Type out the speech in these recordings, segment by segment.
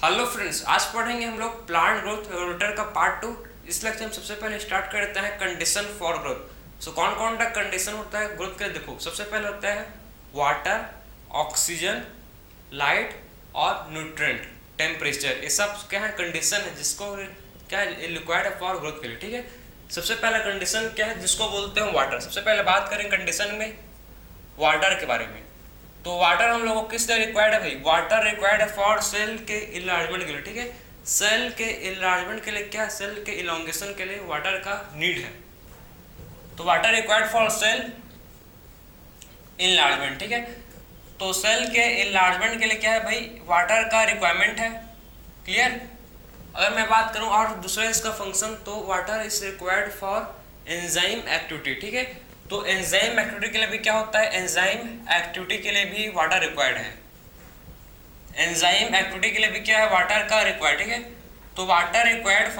Hello friends, आज पढ़ेंगे हम लोग प्लांट ग्रोथ रेगुलेटर का पार्ट 2। इस लेक्चर में सबसे पहले स्टार्ट करते हैं कंडीशन फॉर ग्रोथ। सो कौन कौन सा कंडीशन होता है ग्रोथ के? देखो, सबसे पहले होता है वाटर, ऑक्सीजन, लाइट और न्यूट्रिएंट, टेम्परेचर। ये सब क्या है? कंडीशन है जिसको क्या है रिक्वायर्ड है फॉर ग्रोथ के लिए। ठीक है, सबसे पहला कंडीशन क्या है जिसको बोलते हैं वाटर। सबसे पहले बात करें कंडीशन में वाटर के बारे में। तो वाटर हम लोगों को किस तरह रिक्वायर्ड है भाई? वाटर रिक्वायर्ड है फॉर सेल के इलार्जमेंट के लिए। ठीक है, सेल के इलार्जमेंट के लिए क्या? सेल के इलोंगेशन के लिए वाटर का नीड है। तो water required for cell enlargement. ठीक है, तो सेल के इलार्जमेंट के लिए क्या है भाई? वाटर का रिक्वायरमेंट है। क्लियर? अगर मैं बात करूं और दूसरा इसका फंक्शन, तो water is required for enzyme activity. ठीक है, तो एंजाइम एक्टिविटी के लिए भी क्या होता है? एंजाइम एक्टिविटी के लिए भी वाटर रिक्वायर्ड है। एंजाइम एक्टिविटी के लिए भी क्या है? वाटर का रिक्वायर्ड। ठीक है, तो water required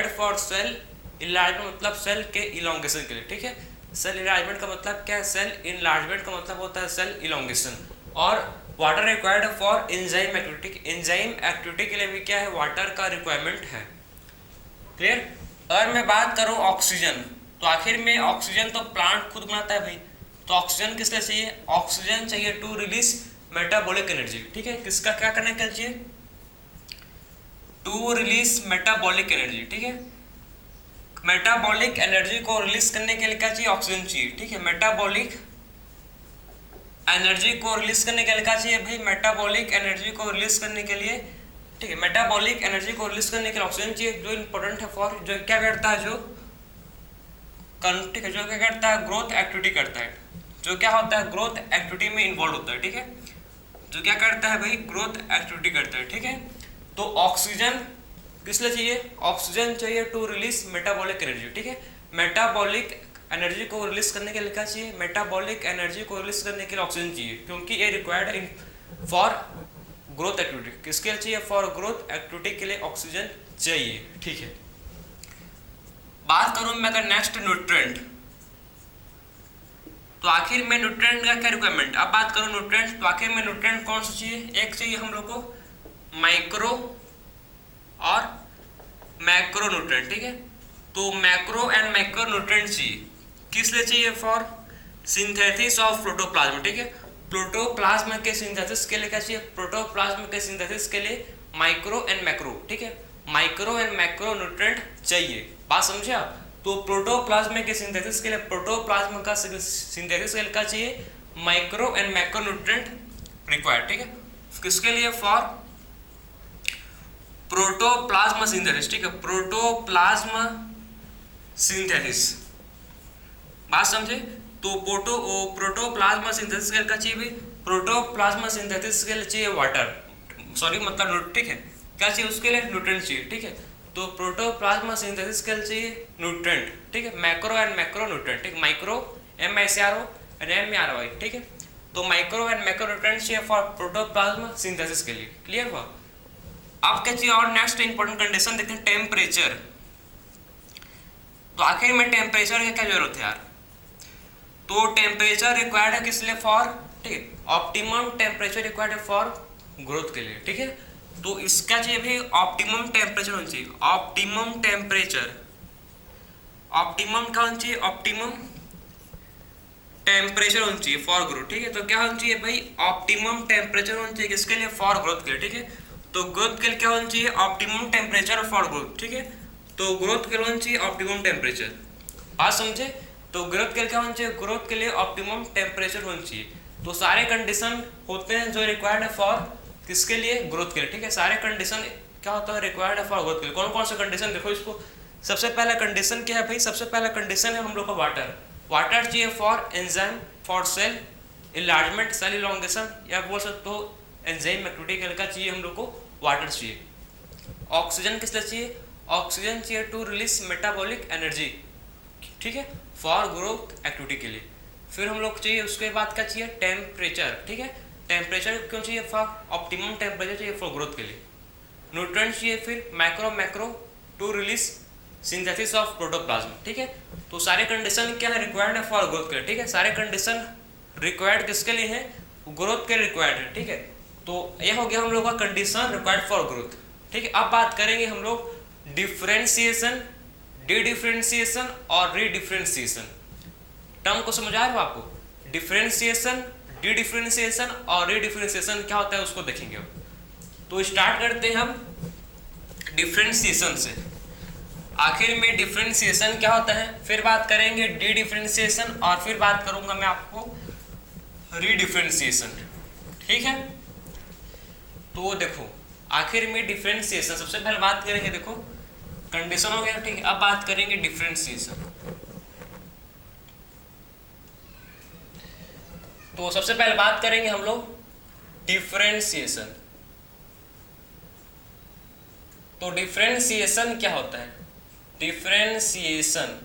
for cell enlargement, मतलब सेल के इलोंगेशन के लिए। ठीक है, सेल इलार्जमेंट का मतलब क्या है? सेल इलार्जमेंट का मतलब होता है सेल इलोंगेशन। और water required for enzyme activity, enzyme activity के लिए भी क्या है? वाटर का रिक्वायरमेंट है। क्लियर? अगर मैं बात करूं ऑक्सीजन, तो आखिर में ऑक्सीजन तो प्लांट खुद बनाता है भाई। तो ऑक्सीजन किस लिए चाहिए? ऑक्सीजन चाहिए टू रिलीज मेटाबॉलिक एनर्जी। ठीक है, किसका क्या करने के लिए चाहिए? To release metabolic energy. ठीक है, मेटाबॉलिक एनर्जी को रिलीज करने के लिए क्या चाहिए? ऑक्सीजन चाहिए। ठीक है, मेटाबॉलिक एनर्जी को रिलीज करने के लिए क्या चाहिए भाई? मेटाबॉलिक एनर्जी को रिलीज करने के लिए, ठीक है, मेटाबॉलिक एनर्जी को रिलीज करने के लिए ऑक्सीजन चाहिए, जो इंपॉर्टेंट है फॉर, जो क्या करता है, जो ठीक है, जो क्या करता है? ग्रोथ एक्टिविटी करता है। जो क्या होता है? ग्रोथ एक्टिविटी में इन्वॉल्व होता है। ठीक है, जो क्या करता है भाई? ग्रोथ एक्टिविटी करता है। ठीक है, तो ऑक्सीजन किस लिए चाहिए? ऑक्सीजन चाहिए टू रिलीज मेटाबॉलिक एनर्जी। ठीक है, मेटाबॉलिक एनर्जी को रिलीज करने के लिए क्या चाहिए? मेटाबॉलिक एनर्जी को रिलीज करने के लिए ऑक्सीजन चाहिए, क्योंकि ये रिक्वायर्ड है फॉर ग्रोथ एक्टिविटी। किसके लिए चाहिए? फॉर ग्रोथ एक्टिविटी के लिए ऑक्सीजन चाहिए। ठीक है, बात करूं मैं अगर नेक्स्ट न्यूट्रिएंट, तो आखिर में न्यूट्रिएंट का क्या रिक्वायरमेंट? अब बात करूं न्यूट्रिएंट, तो आखिर में न्यूट्रिएंट कौन सा चाहिए? एक चाहिए हम लोग को माइक्रो और मैक्रो न्यूट्रिएंट। ठीक है, तो मैक्रो एंड मैक्रो न्यूट्रिएंट चाहिए। किस लिए चाहिए? For synthesis of protoplasm. ठीक है, प्रोटोप्लाज्म के सिंथेसिस के लिए क्या चाहिए? प्रोटोप्लाज्म के सिंथेसिस के लिए माइक्रो एंड मैक्रो, ठीक है, माइक्रो एंड मैक्रो न्यूट्रिएंट चाहिए। बात समझे आप? तो प्रोटोप्लाज्म के सिंथेसिस के लिए, प्रोटोप्लाज्म का सिंथेसिस के लिए क्या चाहिए? Micro and macro nutrient required. ठीक है, किसके लिए? For protoplasm synthesis. ठीक है, प्रोटोप्लाज्म सिंथेसिस। बात समझे? तो प्रोटोप्लाज्म सिंथेसिस के लिए क्या चाहिए भी? प्रोटोप्लाज्म सिंथेसिस के लिए चाहिए वाटर, सॉरी मतलब, ठीक है, क्या चाहिए उसके लिए? न्यूट्रिएंट चाहिए। ठीक है, तो प्रोटोप्लाज्म सिंथेसिस के लिए चाहिए न्यूट्रिएंट। ठीक है, मैक्रो एंड मैक्रो न्यूट्रिएंट। ठीक, माइक्रो MICRO एंड MRY। ठीक है, तो माइक्रो एंड मैक्रो न्यूट्रिएंट चाहिए फॉर प्रोटोप्लाज्म सिंथेसिस के लिए। क्लियर हुआ? अब क्या चाहिए? और नेक्स्ट इंपॉर्टेंट कंडीशन देखते हैं, टेम्परेचर। तो आखिर में टेम्परेचर की क्या जरूरत है यार? तो टेम्परेचर रिक्वायर्ड है किस लिए? फॉर, ठीक है, ऑप्टिमम टेम्परेचर रिक्वायर्ड है फॉर ग्रोथ के लिए। ठीक है, तो इसका चाहिए भी ऑप्टिमम टेम्परेचर होना चाहिए। ऑप्टिमम टेम्परेचर, ऑप्टिमम क्या होना चाहिए? ऑप्टिमम टेम्परेचर होना चाहिए फॉर ग्रोथ। ठीक है, तो क्या होना चाहिए भाई? ऑप्टिमम टेम्परेचर होना चाहिए किसके लिए? फॉर ग्रोथ के लिए। ठीक है, तो ग्रोथ के लिए क्या होना चाहिए? Optimum temperature for growth. ठीक है, तो ग्रोथ के लिए होना चाहिए ऑप्टिमम टेम्परेचर। बात समझे? तो ग्रोथ के लिए क्या होना चाहिए? ग्रोथ के लिए ऑप्टिमम टेम्परेचर होना चाहिए। तो सारे कंडीशन होते हैं जो रिक्वायर्ड है फॉर किसके लिए? ग्रोथ के लिए। ठीक है, सारे कंडीशन क्या होता है? रिक्वायर्ड है फॉर ग्रोथ के लिए। कौन कौन से कंडीशन? देखो इसको, सबसे पहला कंडीशन क्या है भाई? सबसे पहला कंडीशन है हम लोग का वाटर। वाटर चाहिए for enzyme, for cell enlargement, cell elongation, या बोल सकते हो एंजाइम एक्टिविटी के लिए चाहिए हम लोग को वाटर चाहिए। ऑक्सीजन किस लिए चाहिए? ऑक्सीजन चाहिए टू रिलीज मेटाबॉलिक एनर्जी। ठीक है, फॉर ग्रोथ एक्टिविटी के लिए। फिर हम लोग चाहिए, उसके बाद क्या चाहिए? टेम्परेचर। ठीक है, टेम्परेचर क्यों चाहिए? फॉर ऑप्टिमम टेम्परेचर चाहिए फॉर ग्रोथ के लिए। न्यूट्रिएंट्स चाहिए फिर macro macro to release synthesis of protoplasm. ठीक है, तो सारे कंडीशन क्या है? रिक्वायर्ड है फॉर ग्रोथ के लिए। ठीक है, सारे कंडीशन रिक्वायर्ड किसके लिए है? ग्रोथ के लिए रिक्वायर्ड है। ठीक है, तो यह हो गया हम लोग का कंडीशन रिक्वायर्ड फॉर ग्रोथ। ठीक है, अब बात करेंगे हम लोग डिफरेंशिएशन, डी डिफरेंशिएशन और रीडिफरेंशिएशन। टर्म को समझ आ रहा हो आपको? डिफरेंशिएशन, डी डिफरेंशिएशन और रीडिफरेंशिएशन क्या होता है उसको देखेंगे। तो स्टार्ट करते हैं हम डिफरेंशिएशन से। आखिर में डिफरेंशिएशन क्या होता है, फिर बात करेंगे डी डिफरेंशिएशन और फिर बात करूंगा मैं आपको रीडिफरेंशिएशन। ठीक है, तो देखो आखिर में डिफरेंशिएशन, सबसे पहले बात करेंगे, देखो कंडीशन हो गया। ठीक है, अब बात करेंगे डिफरेंशिएशन। तो सबसे पहले बात करेंगे हम लोग डिफरेंशिएशन। तो डिफरेंशिएशन क्या होता है? डिफरेंशिएशन,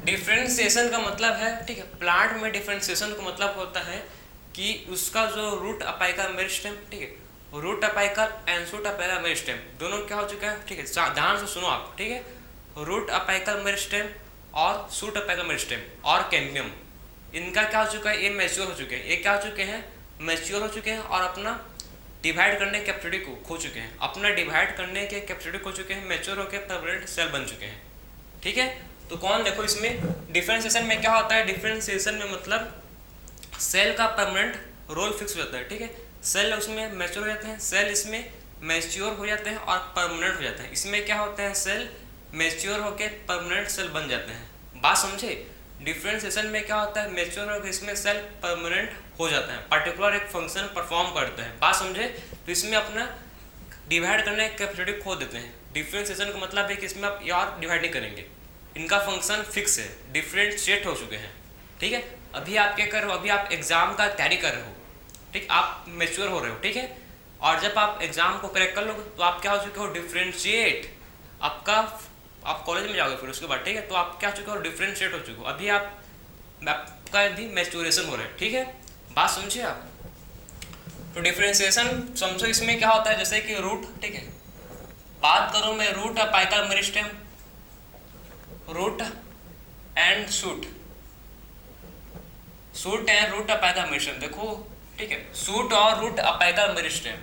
डिफरेंशिएशन का मतलब है, ठीक है, प्लांट में डिफरेंशिएशन का मतलब होता है कि उसका जो रूट अपाइकल मेरिस्टेम, ठीक है, root apical and shoot apical meristem दोनों क्या हो चुका है? ठीक है, ध्यान से सुनो आप। ठीक है, रूट अपाइकल मेरिस्टेम और शूट अपाइकल मेरिस्टेम और कैम्बियम, इनका क्या हो चुका है? ये मैच्योर हो चुके हैं। ये क्या हो चुके हैं? मैच्योर हो चुके हैं और अपना डिवाइड करने की कैपेसिटी को खो चुके हैं। अपना डिवाइड करने के कैपेसिटी खो चुके हैं, मैच्योर होकर परमानेंट सेल बन चुके हैं। ठीक है, तो कौन, देखो इसमें डिफरेंशिएशन में क्या होता है? डिफरेंशिएशन में मतलब सेल का परमानेंट रोल फिक्स हो जाता है। ठीक है, सेल उसमें मैच्योर हो जाते हैं, सेल इसमें मैच्योर हो जाते हैं और परमानेंट हो जाते हैं। इसमें क्या होता है? सेल मैच्योर होकर परमानेंट सेल बन जाते हैं। बात समझे? डिफरेंशिएशन में क्या होता है? मैच्योर होकर इसमें सेल परमानेंट हो जाता है, पर्टिकुलर एक फंक्शन परफॉर्म करते हैं। बात समझे? तो इसमें अपना डिवाइड करने की कैपेसिटी खो देते हैं। डिफरेंशिएशन का मतलब है कि इसमें आप यार डिवाइड नहीं करेंगे, इनका फंक्शन फिक्स है, डिफरेंशिएट हो चुके हैं। ठीक है, अभी आप क्या कर रहे हो? अभी आप एग्जाम का तैयारी कर रहे हो, ठीक, आप मैच्योर हो रहे हो। ठीक है, और जब आप एग्जाम को क्रैक कर लोगे तो आप क्या हो चुके हो? डिफरेंशिएट। आपका आप कॉलेज में जाओगे फिर उसके बाद, ठीक है, तो आप क्या हो चुके हो? डिफरेंशिएट हो चुके हो। अभी आपका भी मैच्योरेशन हो रहा है। ठीक है, बात समझिए आप। तो डिफरेंशिएशन समझो, इसमें क्या होता है? जैसे कि रूट, ठीक है, बात करूं मैं root apical meristem, root and shoot, shoot and root apical meristem. देखो, ठीक है, शूट और रूट अपाइकल मेरिस्टेम,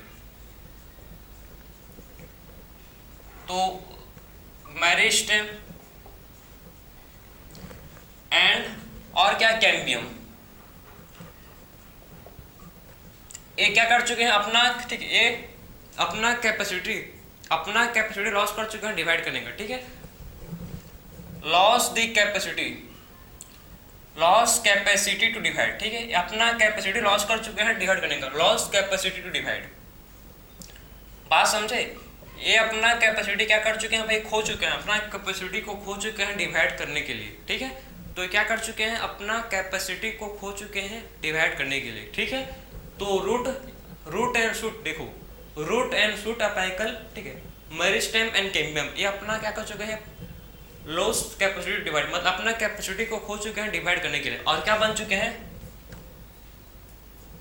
तो मेरिस्टेम एंड और क्या? कैम्बियम। ये क्या कर चुके हैं? अपना, ठीक है, ये अपना कैपेसिटी लॉस कर चुके हैं डिवाइड करने का। ठीक है, loss the capacity, loss capacity to divide. ठीक है, अपना कैपेसिटी लॉस कर चुके हैं डिवाइड करने का, लॉस कैपेसिटी टू डिवाइड। बात समझे? ये अपना कैपेसिटी क्या कर चुके हैं भाई? खो चुके हैं, अपना कैपेसिटी को खो चुके हैं डिवाइड करने के लिए। ठीक है, तो क्या कर चुके हैं? अपना कैपेसिटी को खो चुके हैं डिवाइड करने के लिए। ठीक है, तो रूट एंड शूट, देखो रूट एंड शूट अपाइकल, ठीक है, मेरिस्टेम एंड कैम्बियम, ये अपना क्या कर चुके हैं? लॉस कैपेसिटी डिवाइड, मतलब अपना कैपेसिटी को खो चुके हैं डिवाइड करने के लिए, और क्या बन चुके हैं?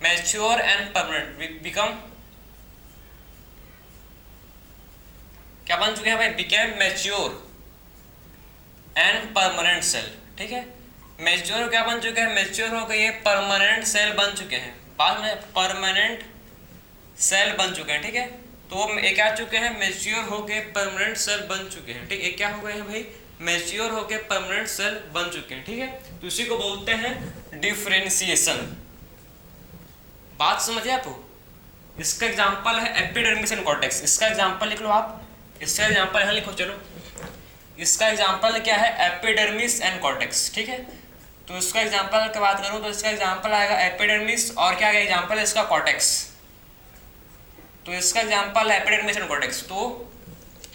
मैच्योर एंड परमानेंट, बिकम, क्या बन चुके हैं भाई? Became mature and permanent cell. ठीक है, मैच्योर क्या बन चुके हैं? मैच्योर हो गए, परमानेंट सेल बन चुके हैं। बाद में परमानेंट सेल बन चुके हैं। ठीक है, तो ये क्या चुके हैं? मैच्योर होके परमानेंट सेल बन चुके हैं। ठीक है, क्या हो गए हैं भाई? मैच्योर होके परमानेंट सेल बन चुके हैं। ठीक है, तो इसी को बोलते हैं डिफरेंशिएशन। बात समझे आपको? इसका एग्जांपल है एपिडर्मिस एंड कॉर्टेक्स। इसका एग्जांपल लिख लो आप, इसका एग्जांपल यहाँ लिखो। चलो, इसका एग्जांपल क्या है? Epidermis and cortex. ठीक है, तो इसका एग्जांपल की बात करूँ तो इसका एग्जांपल आएगा एपिडर्मिस, और क्या आएगा एग्जांपल है इसका? कॉर्टेक्स। तो इसका एग्जांपल है एपिडर्मिस एंड कॉर्टेक्स। तो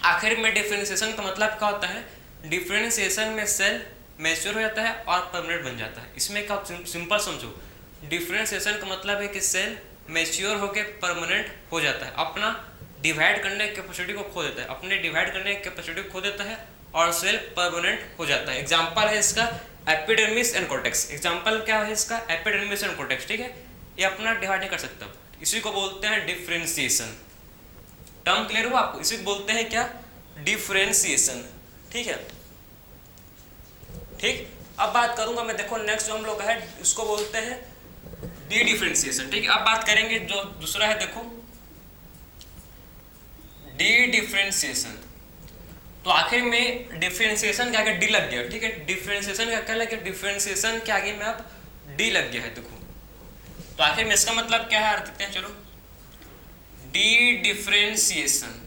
आखिर में डिफरेंशिएशन का मतलब क्या होता है? डिफरेंशिएशन में सेल मैच्योर हो जाता है और परमानेंट बन जाता है। इसमें क्या, सिंपल समझो, डिफरेंशिएशन का मतलब है कि सेल मैच्योर होकर परमानेंट हो जाता है, अपना डिवाइड करने की कैपेसिटी को खो देता है, अपने डिवाइड करने की कैपेसिटी को खो देता है और सेल परमानेंट हो जाता है। एग्जांपल है इसका एपिडर्मिस एंड कॉर्टेक्स। एग्जांपल क्या है इसका? Epidermis and cortex. ठीक है, ये अपना डिवाइड नहीं कर सकता, इसी को बोलते हैं डिफरेंशिएशन। टर्म क्लियर हुआ आपको? इसी को बोलते हैं क्या? डिफरेंशिएशन। ठीक है, ठीक। अब बात करूंगा मैं, देखो नेक्स्ट जो हम लोग है उसको बोलते हैं डी डिफरेंशिएशन, ठीक है। अब बात करेंगे जो दूसरा है, देखो डी डिफरेंशिएशन। तो आखिर में डिफरेंशिएशन के आगे डी लग गया, ठीक है। डिफरेंशिएशन का क्या लग गया, डिफरेंशिएशन के आगे में अब डी लग गया है, देखो। तो आखिर में इसका मतलब क्या है, अर्थ देखते हैं, चलो। डी डिफरेंशिएशन,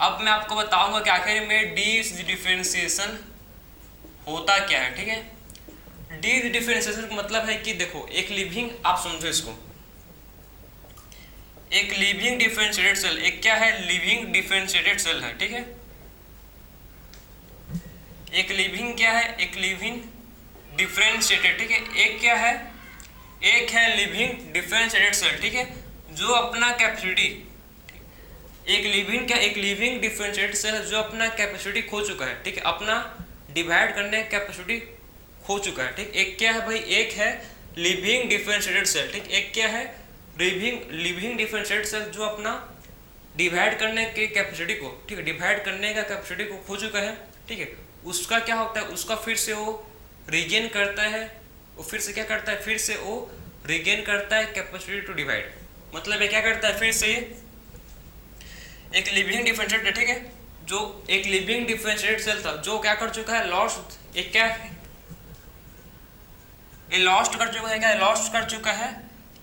अब मैं आपको बताऊंगा कि आखिर में डी डिफरेंशिएशन होता क्या है, ठीक है। डी डिफरेंशिएशन का मतलब है कि देखो एक लिविंग, आप समझो इसको, एक लिविंग डिफरेंशिएटेड सेल, एक क्या है, लिविंग डिफरेंशिएटेड सेल है, ठीक है। एक लिविंग क्या है, एक लिविंग डिफरेंशिएटेड, ठीक है। एक क्या है, एक है लिविंग डिफरेंशिएटेड सेल, ठीक है, जो अपना कैपेसिटी, एक लिविंग क्या, एक लिविंग डिफरेंशिएटेड सेल जो अपना कैपेसिटी खो चुका है, ठीक है, अपना डिवाइड करने की कैपेसिटी खो चुका है, ठीक। एक क्या है भाई, एक है लिविंग डिफरेंशिएटेड सेल, ठीक। एक क्या है, लिविंग डिफरेंशिएटेड सेल जो अपना डिवाइड करने की कैपेसिटी को, ठीक है, डिवाइड करने का कैपेसिटी को खो चुका है, ठीक है। उसका क्या होता है, उसका फिर से वो रिगेन करता है, वो फिर से क्या करता है, फिर से वो रिगेन करता है कैपेसिटी टू डिवाइड। मतलब ये क्या करता है, फिर से एक लिविंग डिफरेंशिएटेड, ठीक है, जो एक लिविंग डिफरेंशिएटेड सेल था जो क्या कर चुका है, लॉस्ट, एक क्या है, ये लॉस्ट कर चुका है, क्या लॉस्ट कर चुका है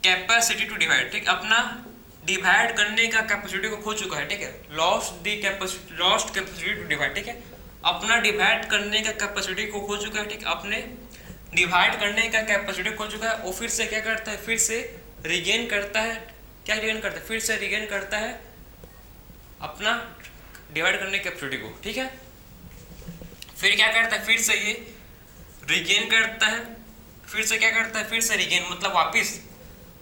कैपेसिटी टू डिवाइड, ठीक, अपना डिवाइड करने का कैपेसिटी को खो चुका है, ठीक है। लॉस्ट कैपेसिटी टू डिवाइड, ठीक है, अपना डिवाइड करने का कैपेसिटी को खो चुका है, ठीक, अपने डिवाइड करने का कैपेसिटी खो चुका है। वो फिर से क्या करता है, फिर से रिगेन करता है, क्या रिगेन करता है, फिर से रिगेन करता है अपना डिवाइड करने की कैपेसिटी को, ठीक है। फिर क्या करता है, फिर से ये रिगेन करता है, फिर से क्या करता है, फिर से रिगेन, मतलब वापिस,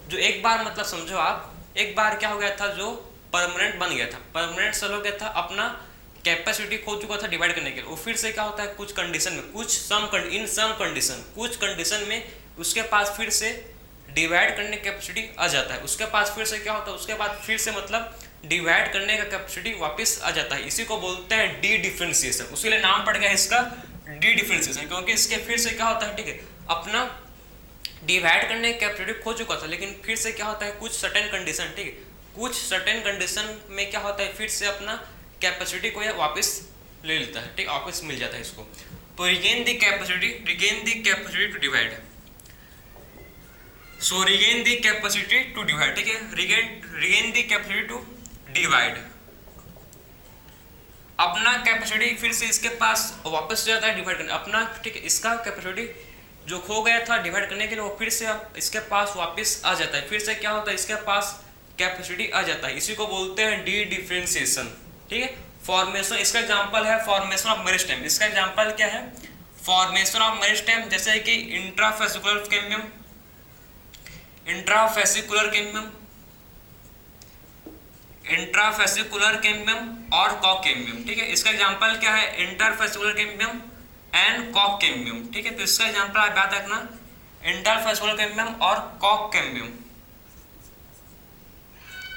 जो एक बार, मतलब समझो आप, एक बार क्या हो गया था, जो परमानेंट बन गया था, परमानेंट सेल हो गया था, अपना कैपेसिटी खो चुका था डिवाइड करने के लिए। वो फिर से क्या होता है, कुछ कंडीशन में, इन सम कंडीशन, कुछ कंडीशन में उसके पास फिर से डिवाइड करने की कैपेसिटी आ जाता है। उसके पास फिर से क्या होता है, उसके बाद फिर से मतलब डिवाइड करने का कैपेसिटी वापस आ जाता है। इसी को बोलते हैं डी डिफरेंशिएशन। उसके लिए नाम पड़ गया इसका डी डिफरेंशिएशन, क्योंकि इसके फिर से क्या होता है, ठीक है, अपना डिवाइड करने की कैपेसिटी खो चुका था, लेकिन फिर से क्या होता है, कुछ सर्टेन कंडीशन, ठीक है, कुछ सर्टेन कंडीशन में क्या होता है, फिर से अपना कैपेसिटी को यह वापस ले लेता है, ठीक, वापस मिल जाता है इसको। तो regain the capacity to divide, so regain the capacity to divide, ठीक है, regain the capacity to divide, अपना कैपेसिटी फिर से इसके पास वापस जाता है डिवाइड करने, अपना, ठीक है, इसका कैपेसिटी जो खो गया था डिवाइड करने के लिए, वो फिर से इसके पास वापस आ जाता है, फिर से क्या होता है, इसके पास कैपेसिटी आ जाता है। इसी को बोलते हैं डी डिफरेंशिएशन, ठीक है। फॉर्मेशन, इसका एग्जांपल है फॉर्मेशन ऑफ मेरिस्टेम। इसका एग्जांपल क्या है, फॉर्मेशन ऑफ मेरिस्टेम, जैसे कि इंट्राफेसिकुलर कैम्बियम, इंट्राफेसिकुलर कैम्बियम और कॉक कैम्बियम, ठीक है। इसका एग्जांपल क्या है, इंटरफेसिकुलर कैम्बियम एंड कॉक कैम्बियम, ठीक है। तो इसका एग्जांपल आप याद रखना, इंटरफेसिकुलर कैम्बियम और कॉक कैम्बियम,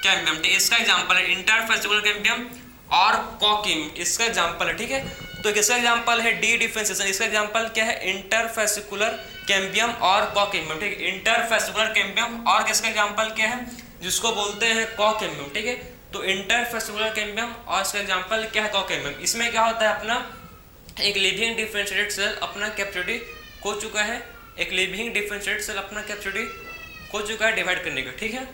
ठीक है। इसका एग्जांपल है इंटरफेसिकुलर कैम्बियम और कॉक कैम्बियम, इसका एग्जांपल है, ठीक है। तो किसका एग्जांपल है, डी डिफरेंशिएशन। इसका एग्जांपल क्या है, इंटरफेसिकुलर कैम्बियम और कॉक कैम्बियम, ठीक है। इंटरफेसिकुलर कैम्बियम और किसका एग्जांपल क्या है, जिसको बोलते हैं कॉक कैम्बियम, ठीक है। तो इंटरफेसिकुलर कैम्बियम और इसका एग्जांपल क्या है, कॉक कैम्बियम। इसमें क्या होता है, अपना एक लिविंग डिफरेंशिएटेड सेल अपना कैपेसिटी खो चुका है, एक लिविंग डिफरेंशिएटेड सेल अपना कैपेसिटी खो चुका है डिवाइड करने का, ठीक है।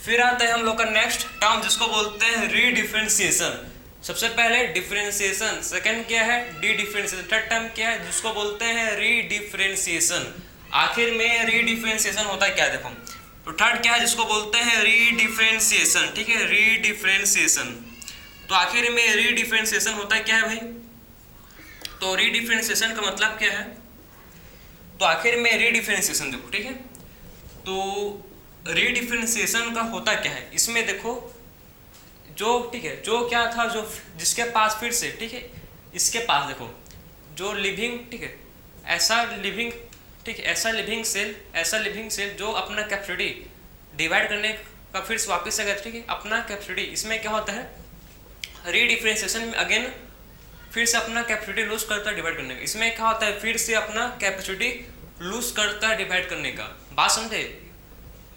फिर आता है हम लोग का नेक्स्ट टर्म, जिसको बोलते हैं रीडिफरेंशिएशन। सबसे पहले डिफरेंशिएशन, सेकंड क्या है, डी डिफरेंशिएशन, थर्ड टर्म क्या है, जिसको बोलते हैं रीडिफरेंशिएशन। आखिर में रीडिफरेंशिएशन होता है क्या, देखो। तो थर्ड क्या है, जिसको बोलते हैं रीडिफरेंशिएशन, ठीक है, रीडिफरेंशिएशन। तो आखिर में रीडिफरेंशिएशन होता है क्या है भाई, तो रीडिफरेंशिएशन का मतलब क्या है, तो आखिर में रीडिफरेंशिएशन देखो, ठीक है। तो रीडिफरेंशिएशन का होता क्या है, इसमें देखो, जो, ठीक है, जो क्या था, जो जिसके पास फिर से, ठीक है, इसके पास देखो, जो लिविंग, ठीक है, ऐसा लिविंग, ठीक है, ऐसा लिविंग सेल जो अपना कैपेसिटी डिवाइड करने का फिर से वापस आ गया, ठीक है, अपना कैपेसिटी। इसमें क्या होता है, रीडिफरेंशिएशन में अगेन फिर से अपना कैपेसिटी लूज करता है डिवाइड करने का। इसमें क्या होता है, फिर से अपना कैपेसिटी लूज करता है डिवाइड करने का, बात समझे?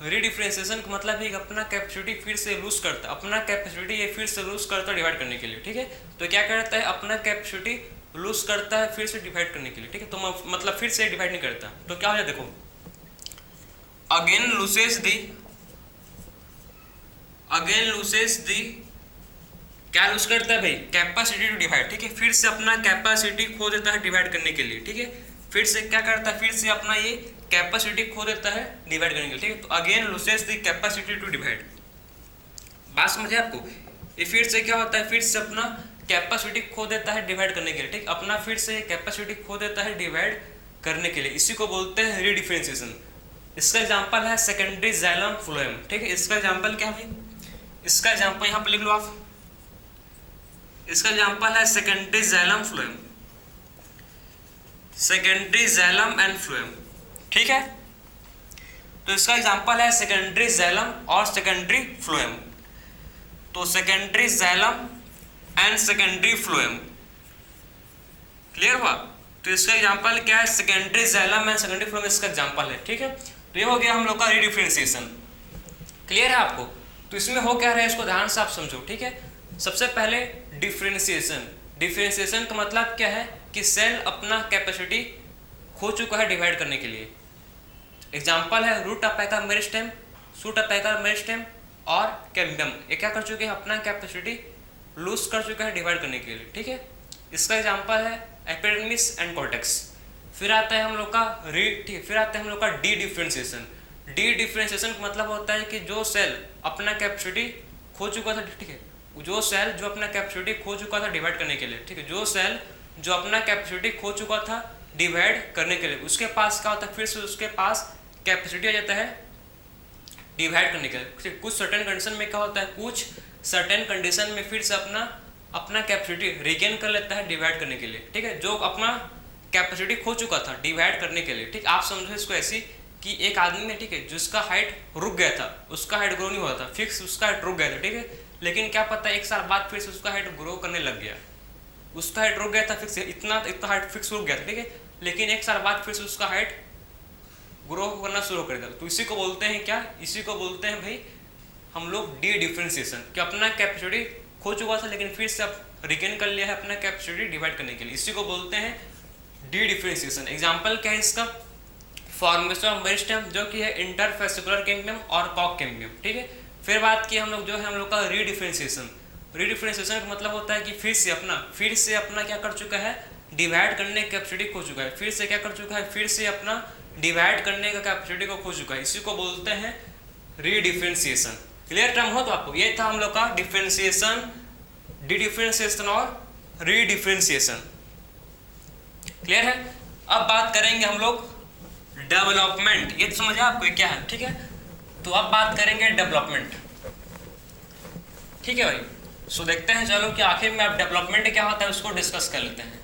रीडिफरेंशिएशन का मतलब है कि अपना कैपेसिटी फिर से लूज करता है, अपना कैपेसिटी ये फिर से लूज करता है डिवाइड करने के लिए, ठीक है। तो क्या करता है, अपना कैपेसिटी लूज करता है फिर से डिवाइड करने के लिए, ठीक है। तो मतलब फिर से डिवाइड नहीं करता। तो क्या हो जाए, देखो अगेन लूसेस दी क्या लूज करता है भाई, कैपेसिटी टू डिवाइड, ठीक है। फिर से अपना कैपेसिटी खो देता है डिवाइड करने के लिए, ठीक है। फिर से क्या करता है, फिर से अपना ये कैपेसिटी खो देता है डिवाइड करने के लिए, ठीक है। तो again loses the capacity to divide. बात समझे आपको? ये फिर से क्या होता है, फिर से अपना कैपेसिटी खो देता है डिवाइड करने के लिए, ठीक। अपना फिर से कैपेसिटी खो देता है डिवाइड करने के लिए, इसी को बोलते हैं रीडिफरेंशिएशन। इसका एग्जांपल है सेकेंडरी जाइलम फ्लोएम, ठीक है। इसका एग्जांपल क्या है, इसका एग्जांपल यहाँ पे लिख लो आप। इसका एग्जांपल है secondary xylem phloem, secondary xylem and phloem, ठीक है। तो इसका एग्जांपल है सेकेंडरी जाइलम और सेकेंडरी फ्लोएम। तो secondary xylem and secondary phloem, clear हुआ? तो इसका एग्जांपल क्या है, secondary xylem and secondary phloem इसका एग्जांपल है, ठीक है। तो ये हो गया हम लोग का रीडिफरेंशिएशन, क्लियर है आपको? तो इसमें हो क्या रहा है, इसको ध्यान से आप समझो, ठीक है। सबसे पहले डिफरेंशिएशन। डिफरेंशिएशन का मतलब क्या है कि सेल अपना कैपेसिटी खो चुका है डिवाइड करने के लिए। एग्जांपल है रूट अपेका मेरिस्टेम, सूट अपेका मेरिस्टेम और कैम्बियम, ये क्या कर चुके हैं, अपना कैपेसिटी लूज कर चुका है डिवाइड करने के लिए, ठीक है। इसका एग्जांपल है एपिडर्मिस एंड कॉर्टेक्स। फिर आता है हम लोग का फिर आता है हम लोग का डी डिफरेंशिएशन। डी डिफरेंशिएशन का मतलब होता है कि जो सेल अपना कैपेसिटी खो चुका था, ठीक है, जो सेल जो अपना कैपेसिटी खो चुका था डिवाइड करने के लिए, ठीक है, जो सेल जो अपना कैपेसिटी खो चुका था डिवाइड करने के लिए, उसके पास क्या होता है, फिर से उसके पास कैपेसिटी आ जाता है डिवाइड करने के लिए। कुछ सर्टेन कंडीशन में क्या होता है, कुछ सर्टेन कंडीशन में फिर से अपना कैपेसिटी रिगेन कर लेता है डिवाइड करने के लिए, ठीक है, जो अपना कैपेसिटी खो चुका था डिवाइड करने के लिए, ठीक। आप समझो इसको ऐसी कि एक आदमी में, ठीक है, जिसका हाइट रुक गया था, उसका हाइट ग्रो नहीं हुआ था, फिक्स उसका हाइट रुक गया था, ठीक है। लेकिन क्या पता एक साल बाद फिर से उसका हाइट ग्रो करने लग गया, उसका हाइट रुक गया था फिक्स, इतना हाइट फिक्स रुक गया था, ठीक है, लेकिन एक साल बाद फिर से उसका हाइट ग्रो करना शुरू कर दिया। तो इसी को बोलते हैं क्या, इसी को बोलते हैं भाई हम लोग डी डिफरेंशिएशन, कि अपना कैपेसिटी खो चुका था लेकिन फिर से अब रिगेन कर लिया है अपना कैपेसिटी डिवाइड करने के लिए, इसी को बोलते हैं डी डिफरेंशिएशन। एग्जांपल क्या है इसका, फॉर्मेशन ऑफ मेरिस्टेम जो कि है इंटरफेसिकुलर कैम्बियम और कॉक कैम्बियम, ठीक है। फिर बात की हम लोग जो है हम लोग का रीडिफरेंशिएशन। रीडिफरेंशिएशन का मतलब होता है कि फिर से अपना क्या कर चुका है, डिवाइड करने की कैपेसिटी खो चुका है, फिर से क्या कर चुका है, फिर से अपना डिवाइड करने का कैपेसिटी को खो चुका है, इसी को बोलते हैं रीडिफरेंशिएशन। क्लियर टर्म हो तो आपको, ये था हम लोग का डिफरेंशिएशन, डी डिफरेंशिएशन और रीडिफरेंशिएशन, क्लियर है। अब बात करेंगे हम लोग डेवलपमेंट, ये तो समझ आपको क्या है, ठीक है। तो अब बात करेंगे डेवलपमेंट, ठीक है भाई। सो देखते हैं चलो कि आखिर में अब डेवलपमेंट क्या होता है उसको डिस्कस कर लेते हैं,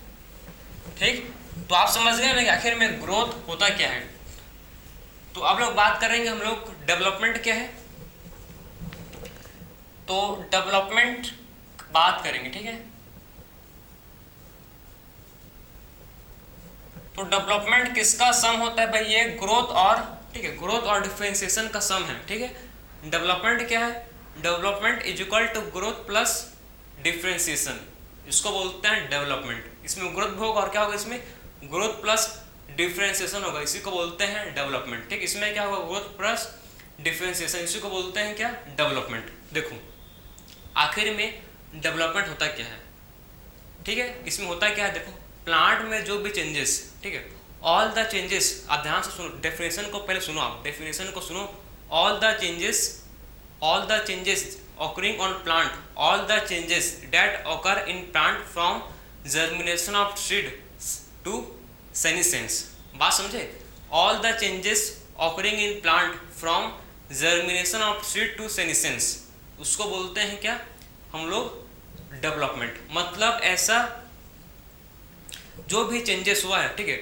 ठीक। तो आप समझ गए ना कि आखिर में ग्रोथ होता क्या है। तो अब लोग बात करेंगे हम लोग डेवलपमेंट क्या है। तो डेवलपमेंट बात करेंगे, ठीक है। तो डेवलपमेंट किसका सम होता है भाई, ये ग्रोथ और, ठीक है, ग्रोथ और डिफरेंशिएशन का सम है, ठीक है। डेवलपमेंट क्या है, development is equal to growth plus differentiation, इसको बोलते हैं डेवलपमेंट। इसमें ग्रोथ होगा और क्या होगा, इसमें ग्रोथ प्लस डिफरेंशिएशन होगा, इसी को बोलते हैं डेवलपमेंट, ठीक। इसमें क्या होगा, ग्रोथ प्लस डिफरेंशिएशन, इसी को बोलते हैं क्या, डेवलपमेंट। देखो आखिर में डेवलपमेंट होता क्या है, ठीक है। इसमें होता क्या है, देखो प्लांट में जो भी चेंजेस, ठीक है, ऑल द चेंजेस, आप ध्यान से सुनो, डेफिनेशन को पहले सुनो, आप डेफिनेशन को सुनो। All the changes occurring on plant, all the changes that occur in plant from germination of seed to senescence। बात समझे, all the changes occurring in plant from germination of seed to senescence, उसको बोलते हैं क्या हम लोग, development. मतलब ऐसा जो भी चेंजेस हुआ है, ठीक है,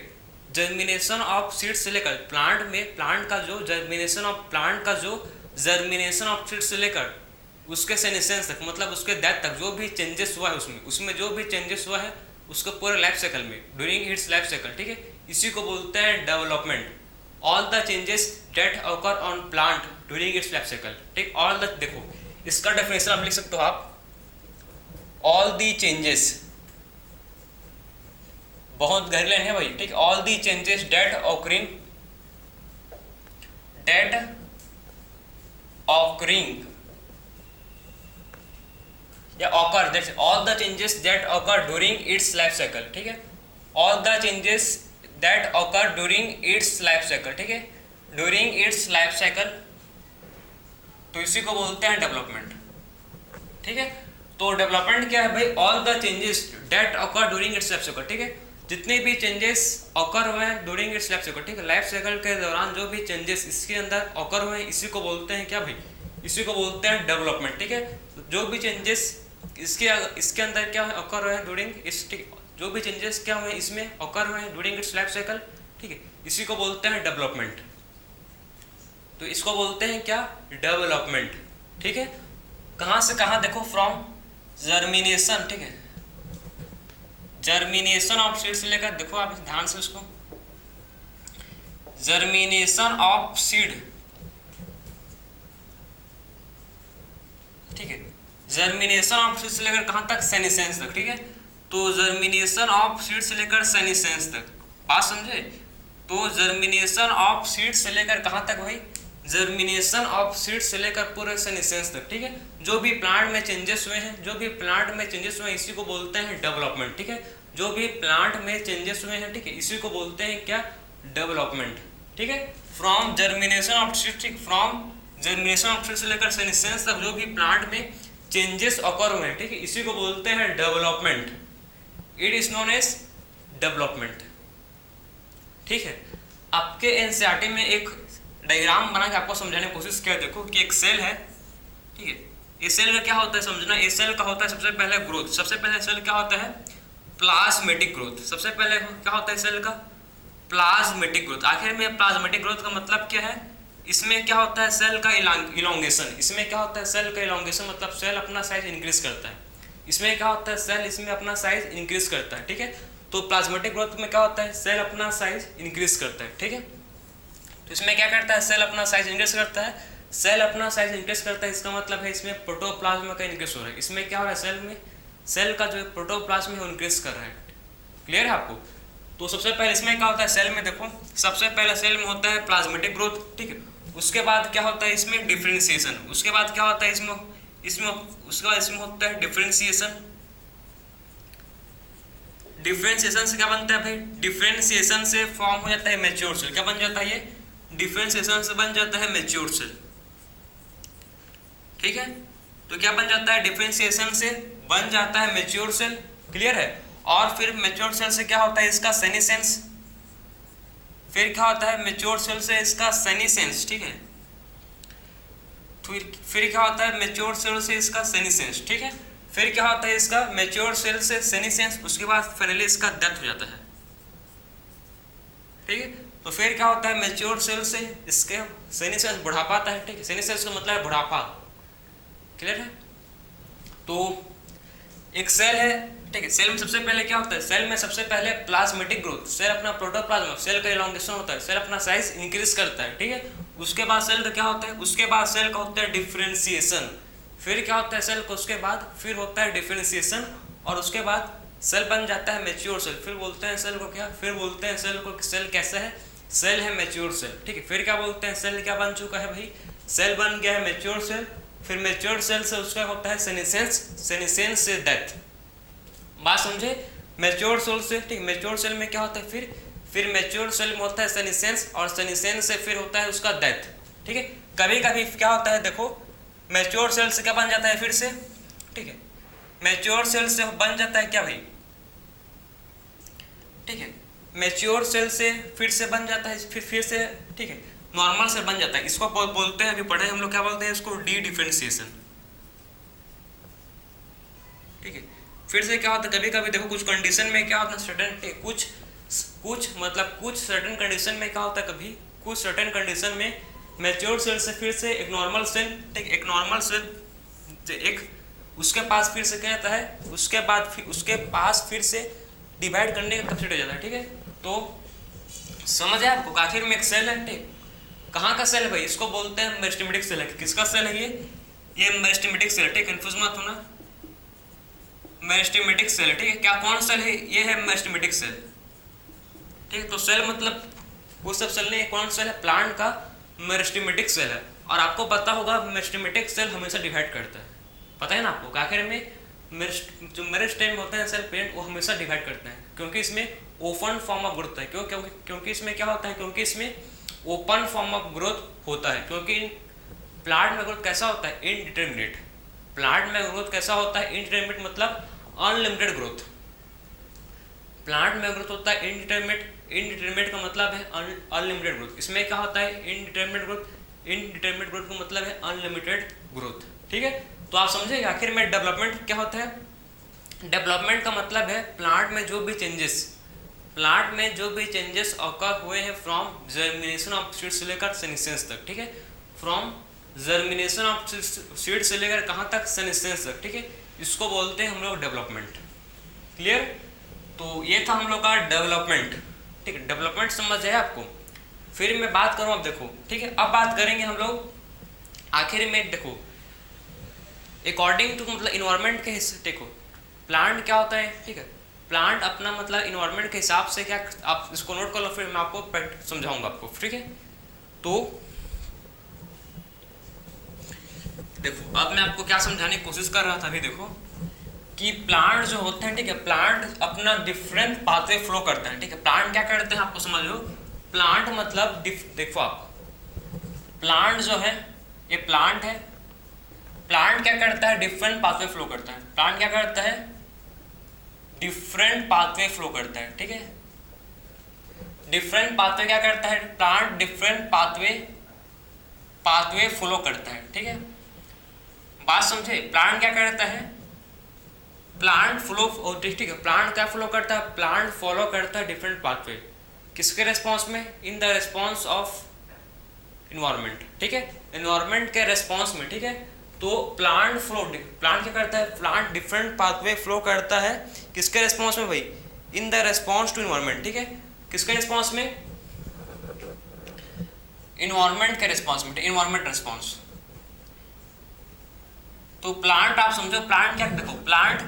जर्मिनेशन ऑफ सीड से लेकर प्लांट में, प्लांट का जो जर्मिनेशन ऑफ सीड से लेकर उसके सेनेसेंस तक, मतलब उसके डेथ तक जो भी चेंजेस हुआ है, उसमें जो भी चेंजेस हुआ है उसके पूरे लाइफ साइकिल में, ड्यूरिंग इट्स लाइफ साइकिल, ठीक है, इसी को बोलते हैं development. All the changes that occur on plant during its life cycle, ठीक। ऑल द, देखो इसका डेफिनेशन आप लिख सकते हो आप, ऑल दी चेंजेस, बहुत गहरी लाइन है भाई, ठीक। All the changes that occurring या occur, that's all the changes that occur during its life cycle, ठीक है। All the changes that occur during its life cycle, ठीक है, ड्यूरिंग इट्स लाइफ साइकिल, तो इसी को बोलते हैं डेवलपमेंट, ठीक है। तो डेवलपमेंट क्या है भाई, all the changes that occur during its life cycle, ठीक है, जितने भी चेंजेस ऑकर हुए हैं ड्यूरिंग इट्स लाइफ साइकिल, ठीक है, लाइफ साइकिल के दौरान जो भी चेंजेस इसके अंदर ऑकर हुए हैं, इसी को बोलते हैं क्या भाई, इसी को बोलते हैं डेवलपमेंट, ठीक है। तो जो भी चेंजेस इसके अंदर क्या है ऑकर हुए हैं ड्यूरिंग इस, जो भी चेंजेस क्या हुए इसमें ऑकर हुए हैं ड्यूरिंग इट्स लाइफ साइकिल, ठीक है, इसी को बोलते हैं डेवलपमेंट। तो इसको बोलते हैं क्या, डेवलपमेंट, ठीक है। कहाँ से कहाँ, देखो फ्रॉम जर्मिनेशन, ठीक है, जर्मिनेशन ऑफ सीड से लेकर, देखो आप ध्यान से उसको, जर्मिनेशन ऑफ सीड, ठीक है, जर्मिनेशन ऑफ सीड से लेकर कहाँ तक, सेनिसेंस तक, ठीक है। तो जर्मिनेशन ऑफ सीड से लेकर सेनिसेंस तक, बात समझे। तो जर्मिनेशन ऑफ सीड से लेकर कहाँ तक भाई, जर्मिनेशन ऑफ सीड से लेकर पूरे सेनिसेंस तक, ठीक है। जो भी प्लांट में चेंजेस हुए हैं, जो भी प्लांट में चेंजेस हुए हैं, इसी को बोलते हैं डेवलपमेंट, ठीक है। जो भी प्लांट में चेंजेस हुए हैं, ठीक है, इसी को बोलते हैं क्या, डेवलपमेंट, ठीक है। फ्रॉम जर्मिनेशन ऑफ सीड, ठीक, फ्रॉम जर्मिनेशन ऑफ सीड से लेकर सेनिसेंस तक जो भी प्लांट में चेंजेस ऑकर हुए हैं, ठीक है, इसी को बोलते हैं development. It is known as development, ठीक है। आपके एनसीईआरटी में एक डायग्राम बना के आपको समझाने की कोशिश किया, देखो कि एक सेल है, ठीक है, ये सेल का क्या होता है समझना। ये सेल का होता है सबसे पहले ग्रोथ, सबसे पहले सेल क्या होता है, प्लाज्मेटिक ग्रोथ, सबसे पहले क्या होता है सेल का, प्लाज्मेटिक ग्रोथ। आखिर में प्लाज्मेटिक ग्रोथ का मतलब क्या है, इसमें क्या होता है, सेल का इलोंगेशन, इसमें क्या होता है, सेल का इलोंगेशन, मतलब सेल अपना साइज इंक्रीज करता है। इसमें क्या होता है, सेल इसमें अपना साइज इंक्रीज करता है, ठीक है। तो प्लाज्मेटिक ग्रोथ में क्या होता है, सेल अपना साइज इंक्रीज करता है, ठीक है। तो इसमें क्या करता है, सेल अपना साइज इंक्रीज करता है, सेल अपना साइज इंक्रीज करता है, इसका मतलब है इसमें प्रोटोप्लाज्म का इंक्रीज हो रहा है। इसमें क्या हो रहा है, सेल में, सेल का जो प्रोटोप्लाज्म है वो इंक्रीज कर रहा है, क्लियर है आपको। तो सबसे पहले इसमें क्या होता है, सेल में देखो, सबसे पहले सेल में होता है प्लाज्मेटिक ग्रोथ, ठीक है। उसके बाद क्या होता है इसमें डिफरेंशिएशन, उसके बाद क्या होता है इसमें उसके बाद इसमें होता है डिफरेंशिएशन। डिफरेंशिएशन से क्या बनता है भाई, डिफरेंशिएशन से फॉर्म हो जाता है मैच्योर सेल। क्या बन जाता है ये, डिफरेंशिएशन से बन जाता है मैच्योर सेल, ठीक है। तो क्या बन जाता है, डिफरेंशिएशन से बन जाता है मैच्योर सेल, क्लियर है। और फिर मैच्योर सेल से क्या होता है इसका सेनिसेंस, फिर क्या होता है मैच्योर सेल से इसका सेनिसेंस, ठीक है। फिर क्या होता है मैच्योर सेल से इसका सेनिसेंस, ठीक है। फिर क्या होता है इसका मैच्योर सेल से सेनिसेंस, उसके बाद फाइनली इसका डेथ हो जाता है, ठीक है। तो फिर क्या होता है मैच्योर सेल से इसके सेनिसेंस बुढ़ापा आता है, ठीक है। सेनिसेंस का मतलब है बुढ़ापा, क्लियर है। तो एक सेल है, ठीक है, सेल में सबसे पहले क्या होता है, सेल में सबसे पहले प्लाज्मेटिक ग्रोथ, सेल अपना प्रोटोप्लाज्म, सेल का इलोंगेशन होता है, सेल अपना साइज इंक्रीज करता है, ठीक है। उसके बाद सेल का क्या होता है, उसके बाद सेल का होता है डिफरेंशिएशन, फिर क्या होता है सेल को, उसके बाद फिर होता है डिफरेंशिएशन, और उसके बाद सेल बन जाता है मैच्योर सेल। फिर बोलते हैं सेल को क्या, फिर बोलते हैं सेल को, सेल कैसा है, सेल है मैच्योर सेल, ठीक है। फिर क्या बोलते हैं, सेल क्या बन चुका है भाई, सेल बन गया है मैच्योर सेल। फिर मैच्योर सेल से उसका होता है सेनिसेंस, सेनिसेंस से डेथ, बात समझे। मैच्योर सेल से, ठीक, मैच्योर सेल में क्या होता है, फिर मैच्योर सेल में होता है सेनिसेंस, और सेनिसेंस से फिर होता है उसका डेथ, ठीक है। कभी कभी क्या होता है, देखो मैच्योर सेल से क्या बन जाता है फिर से, ठीक है, मैच्योर सेल से बन जाता है क्या भाई, ठीक है, मैच्योर सेल से फिर से बन जाता है, फिर से, ठीक है, नॉर्मल सेल बन जाता है। इसको बोलते हैं, अभी पढ़े हम लोग, क्या बोलते हैं इसको, डी डिफरेंशिएशन, ठीक है। फिर से क्या होता है, कभी कभी देखो कुछ कंडीशन में क्या होता है, सडन कुछ सर्टेन कंडीशन में क्या होता है, कभी कुछ सर्टेन कंडीशन में मैच्योर सेल से फिर से एक नॉर्मल सेल, ठीक, एक नॉर्मल सेल एक उसके पास फिर से क्या जाता है, उसके पास फिर से डिवाइड करने का कैपेसिटी हो जाता है, ठीक है। तो समझ आया आपको? आखिर में एक सेल है, ठीक, कहाँ का सेल है भाई? इसको बोलते हैं मेरिस्टेमेटिक सेल है। किसका सेल है ये मेरिस्टेमेटिक सेल, ठीक, कंफ्यूज मत होना, मेरिस्टेमेटिक सेल, ठीक है। क्या कौन सेल है? ये है मेरिस्टेमेटिक सेल, ठीक है। तो सेल मतलब वो सब सेल नहीं, कौन सेल है? प्लांट का मेरिस्टेमेटिक सेल है। और आपको पता होगा मेरिस्टेमेटिक सेल हमेशा डिवाइड करता है, पता है ना आपको? आखिर में जो मेरिस्टेम होते हैं सेल पेरेंट, वो हमेशा डिवाइड करते हैं, क्योंकि इसमें ओपन फॉर्म ऑफ ग्रोथ है। क्योंकि इसमें क्या होता है? क्योंकि इसमें ओपन फॉर्म ऑफ ग्रोथ होता है। क्योंकि प्लांट में ग्रोथ कैसा होता है? इनडिटरमिनेट। प्लांट में ग्रोथ कैसा होता है? इनडिटरमिनेट, मतलब अनलिमिटेड ग्रोथ। प्लांट में ग्रोथ होता है इनडिटरमिनेट। इनडिटरमिनेट का मतलब है अनलिमिटेड ग्रोथ। इसमें क्या होता है? Indeterminate growth. इनडिटरमिनेट ग्रोथ का मतलब है अनलिमिटेड ग्रोथ, ठीक है। तो आप समझेंगे आखिर में डेवलपमेंट क्या होता है? डेवलपमेंट का मतलब है प्लांट में जो भी चेंजेस ऑकर हुए हैं फ्रॉम जर्मिनेशन ऑफ सीड से लेकर सेनेसेंस तक, ठीक है। फ्रॉम जर्मिनेशन ऑफ सीड से लेकर कहाँ तक? सेनेसेंस तक, ठीक है। इसको बोलते हैं हम लोग डेवलपमेंट। क्लियर? तो ये था हम लोग का डेवलपमेंट, ठीक है। डेवलपमेंट समझ आया आपको? फिर मैं बात करूँ, अब देखो, ठीक है, अब बात करेंगे हम लोग आखिर में, देखो, अकॉर्डिंग टू मतलब इन्वायरमेंट के हिस्से, देखो प्लांट क्या होता है, ठीक है। प्लांट अपना मतलब इन्वायरमेंट के हिसाब से क्या, आप इसको नोट कर लो, फिर मैं आपको समझाऊंगा आपको, ठीक है। तो देखो अब मैं आपको क्या समझाने की कोशिश कर रहा था अभी, देखो कि प्लांट जो होते हैं, ठीक है, प्लांट अपना डिफरेंट पाथवे फ्लो करते हैं, ठीक है। प्लांट क्या करते हैं आपको समझ लो, प्लांट मतलब देखो आप, प्लांट जो है ये प्लांट है, प्लांट क्या करता है? डिफरेंट पाथवे फ्लो करता है। प्लांट क्या करता है? डिफरेंट पाथवे फ्लो करता है, ठीक है। डिफरेंट पाथवे क्या करता है? प्लांट डिफरेंट पाथवे फ्लो करता है, ठीक है। बात समझे? प्लांट क्या करता है? प्लांट फ्लो, ठीक है, प्लांट क्या फ्लो करता है? प्लांट फॉलो करता है डिफरेंट पाथवे, किसके रेस्पॉन्स में? इन द रेस्पॉन्स ऑफ इन्वायरमेंट, ठीक है, इन्वायरमेंट के रेस्पॉन्स में, ठीक है। तो प्लांट क्या करता है? प्लांट डिफरेंट पाथवे फ्लो करता है, किसके रेस्पॉन्स में भाई? In the response to environment, ठीक है। किसके रेस्पॉन्स में? इन्वायरमेंट के रेस्पॉन्स में, इन्वायरमेंट रेस्पॉन्स। तो प्लांट आप समझो, प्लांट क्या, देखो प्लांट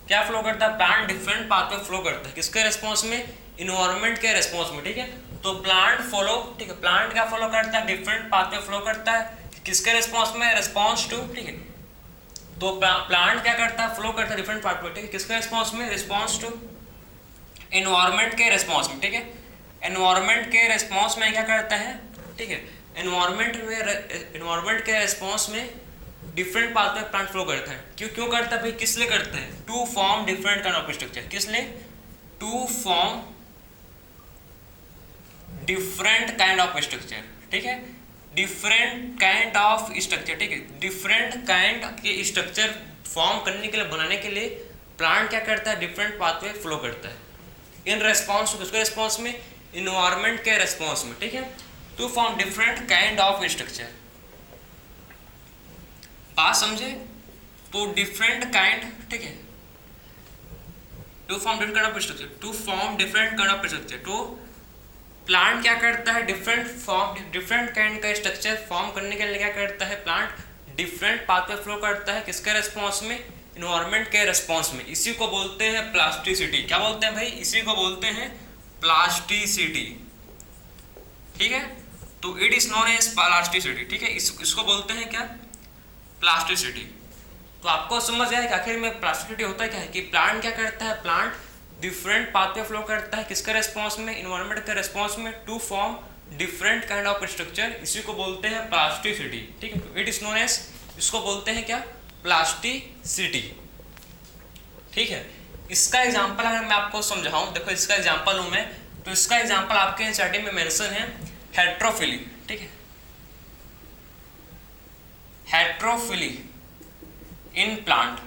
क्या फ्लो करता है? प्लांट डिफरेंट पाथवे फ्लो करता है, किसके रेस्पॉन्स में? इन्वायरमेंट के रेस्पॉन्स में, ठीक है। तो प्लांट फॉलो, ठीक है, प्लांट क्या फॉलो करता है? डिफरेंट पाथवे फ्लो करता है, किसके रेस्पॉन्स में? रेस्पॉन्स टू, ठीक है। तो प्लांट क्या करता है? फ्लो करता है डिफरेंट पाथवे, ठीक है, किसके रेस्पॉन्स में? रिस्पॉन्स टू एनवायरमेंट के रेस्पॉन्स में, ठीक है। एनवायरमेंट के रेस्पॉन्स में क्या करता है, ठीक है, एनवायरमेंट के रेस्पॉन्स में डिफरेंट पाथवे प्लांट फ्लो करता है। क्यों करता है भाई? किस लिए करता है? To form different kind of structure, किस लिए? To form different kind of structure, ठीक है, डिफरेंट काइंड ऑफ स्ट्रक्चर, ठीक है। डिफरेंट काइंड के स्ट्रक्चर फॉर्म करने के लिए, बनाने के लिए प्लांट क्या करता है? डिफरेंट पाथवे फ्लो करता है इन रेस्पॉन्स, किसके रेस्पॉन्स में? इन्वायरमेंट के रेस्पॉन्स में, ठीक है। To form different kind of structure, बात समझे? तो डिफरेंट काइंड, ठीक है, to form different kind of structure, to form different kind of structure. तो प्लांट क्या करता है? डिफरेंट काइंड का स्ट्रक्चर फॉर्म करने के लिए क्या करता है? प्लांट डिफरेंट पाथवे फ्लो करता है, किसके रेस्पॉन्स में? इन्वायरमेंट के रेस्पॉन्स में। इसी को बोलते हैं प्लास्टिसिटी। क्या बोलते हैं भाई? इसी को बोलते हैं प्लास्टिसिटी, ठीक है। तो it is known as plasticity, ठीक है, इसको बोलते हैं क्या? प्लास्टिसिटी। तो आपको समझ आया कि आखिर में प्लास्टिसिटी होता है क्या है, कि प्लांट क्या करता है? प्लांट डिफरेंट पाथवे फ्लो करता है, किसके रेस्पॉन्स में? इन्वायरमेंट के रेस्पॉन्स में, to form different kind of structure. इसी को बोलते हैं प्लास्टिसिटी, ठीक है। इट इज नोन एज, इसको बोलते हैं क्या? प्लास्टिसिटी, ठीक है। इसका एग्जांपल अगर मैं आपको समझाऊं, देखो इसका एग्जांपल हूं मैं, तो इसका एग्जांपल आपके एनसीईआरटी में मेंशन है हेट्रोफिली, ठीक है, हेट्रोफिली इन प्लांट।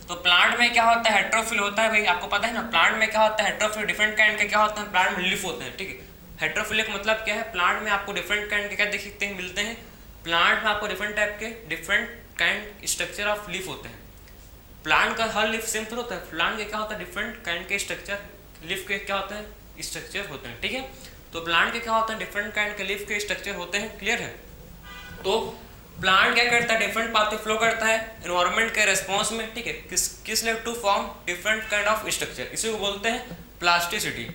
तो प्लांट में क्या होता है? हेट्रोफिल होता है भाई, आपको पता है ना। प्लांट में क्या होता है? हेट्रोफिल डिफरेंट काइंड के क्या होता है? प्लांट में लीफ होते हैं, ठीक है। हेट्रोफिलिक मतलब क्या है? प्लांट में आपको डिफरेंट काइंड के क्या दिखते हैं, मिलते हैं। प्लांट में आपको डिफरेंट टाइप के different kind structure of leaf होते हैं। प्लांट का हर लीफ सेम थोड़ा होता है, प्लांट के क्या होता है? डिफरेंट काइंड के स्ट्रक्चर, लीफ के क्या होते हैं? स्ट्रक्चर होते हैं, ठीक है। तो प्लांट के क्या होते हैं, डिफरेंट काइंड के लीफ के स्ट्रक्चर होते हैं, क्लियर है। तो प्लांट क्या करता है, डिफरेंट पाथ पे फ्लो करता है एनवायरनमेंट के रिस्पॉन्स में, ठीक है, किस led to form different kind of structure, इसी को बोलते हैं प्लास्टिसिटी।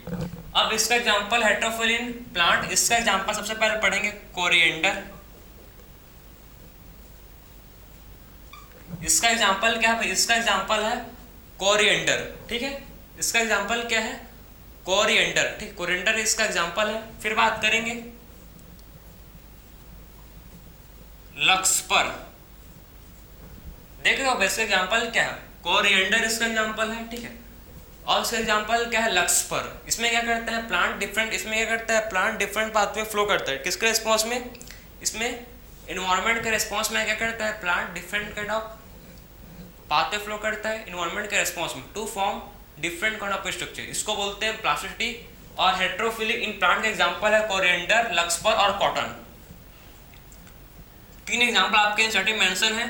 अब इसका एग्जांपल हेटेरोफिलिन प्लांट, इसका एग्जांपल सबसे पहले पढ़ेंगे कोरिएंडर। इसका एग्जांपल क्या है, इसका एग्जांपल है कोरिएंडर, ठीक है, इसका एग्जांपल क्या है, कोरिएंडर, ठीक, कोरिएंडर इसका एग्जांपल है। फिर बात करेंगे लक्सपर, देख रहे हो इसका एग्जांपल क्या है, कोरिएंडर इसका एग्जांपल है, ठीक है, और इसका एग्जांपल क्या है, लक्सपर। इसमें क्या करता है प्लांट डिफरेंट, इसमें क्या करता है प्लांट डिफरेंट पाथवे फ्लो करता है, किसके रिस्पॉन्स में, इसमें एनवायरनमेंट के रिस्पॉन्स में क्या करता है plant different kind of pathway flow करता है एनवायरनमेंट के रिस्पॉन्स में to form different kind of structure, इसको बोलते हैं प्लास्टिसिटी। और हेटेरोफिलिक इन प्लांट का एग्जांपल है कोरिएंडर, लक्सपर और कॉटन। तीन एग्जांपल आपके इंसर्टेड मेंशन है,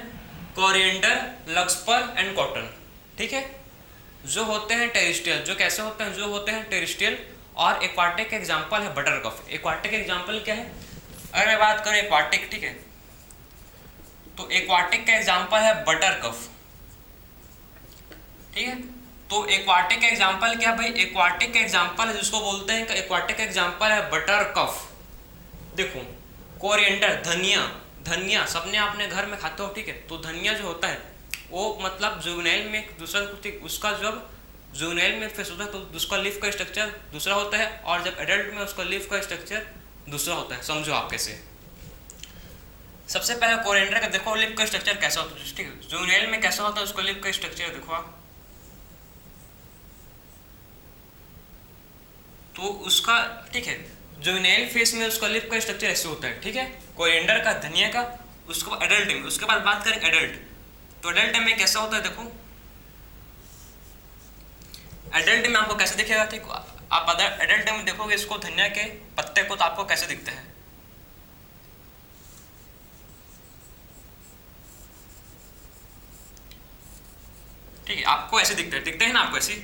कोरिएंडर, लक्सपर एंड कॉटन, ठीक है, जो होते हैं टेरेस्ट्रियल, जो कैसे होते हैं, जो होते हैं टेरेस्ट्रियल। और एक्वाटिक का एग्जांपल है बटरकफ। एक्वाटिक एग्जांपल क्या है, अगर मैं बात करूं एक्वाटिक, ठीक है, तो एक्वाटिक का एग्जांपल है बटरकफ, ठीक है। तो एक्वाटिक का एग्जांपल क्या भाई, एक्वाटिक का एग्जांपल है जिसको बोलते हैं, एक्वाटिक का एग्जांपल है बटरकफ। देखो कोरिएंडर, धनिया, धनिया सबने अपने घर में खाते हो, ठीक है, तो धनिया जो होता है वो मतलब जुवेनाइल में दूसरा, उसका जब जुवेनाइल में फेस होता है तो उसका लीफ का स्ट्रक्चर दूसरा होता है, और जब एडल्ट में उसका लीफ का स्ट्रक्चर दूसरा होता है। समझो आप कैसे। सबसे पहले कोरिएंडर का देखो लीफ का स्ट्रक्चर कैसा होता है, ठीक है, जुवेनाइल में कैसा होता है उसका लीफ का स्ट्रक्चर देखो आप, तो उसका, ठीक है, जुवेनाइल फेस में उसका लीफ का स्ट्रक्चर ऐसे होता है, ठीक है, कोरिएंडर का, धनिया का। उसके बाद एडल्ट में, उसके बाद बात करें एडल्ट, तो एडल्ट में कैसा होता है, देखो एडल्ट में आपको कैसे दिखेगा, ठीक, आप अदर एडल्ट में देखोगे इसको, धनिया के पत्ते को, तो आपको कैसे दिखते हैं, ठीक है, आपको ऐसे दिखते हैं ना, आपको ऐसे,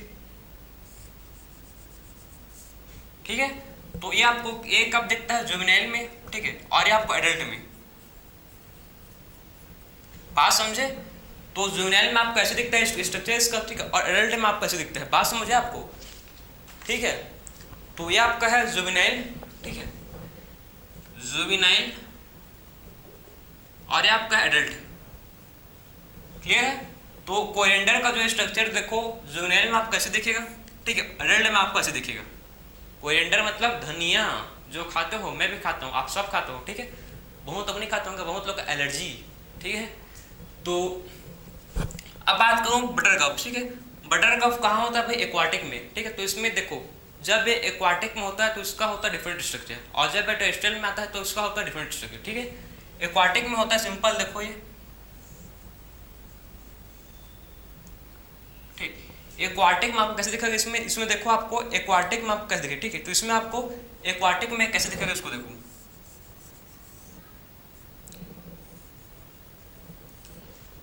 ठीक है। तो ये आपको, ये कब दिखता है, जुवेनाइल में, ठीक है, और ये आपको एडल्ट में, बात समझे। तो जुवेनाइल में आपको ऐसे दिखता है स्ट्रक्चर इसका, ठीक है, और एडल्ट में आपको ऐसे दिखता है, बात समझे आपको, ठीक है। तो ये आपका है जुवेनाइल, ठीक है, जुवेनाइल, और ये आपका एडल्ट, क्लियर है। तो कोरिएंडर का जो स्ट्रक्चर देखो, जुवेनाइल में आपको कैसे दिखेगा, ठीक है, एडल्ट में आपको ऐसे दिखेगा। कोरिएंडर मतलब धनिया, जो खाते हो, मैं भी खाता हूँ, आप सब खाते हो, ठीक है, बहुत लोग नहीं खाते होंगे, बहुत लोग का एलर्जी, ठीक है। तो अब बात करूँ बटरकप, ठीक है, बटरकप कहाँ होता है भाई, एक्वाटिक में, ठीक है। तो इसमें देखो जब ये एक्वाटिक में होता है तो इसका होता है डिफरेंट स्ट्रक्चर, और जब ये टेरेस्ट्रियल में आता है तो इसका होता है डिफरेंट स्ट्रक्चर, ठीक है। एक्वाटिक में होता है सिंपल, देखो ये, ठीक, एक्वाटिक में आपको कैसे दिखेगा, इसमें देखो आपको एक्वाटिक में आपको कैसे दिखेगा, ठीक है। तो इसमें आपको एक्वाटिक में कैसे दिखेगा, इसको देखो,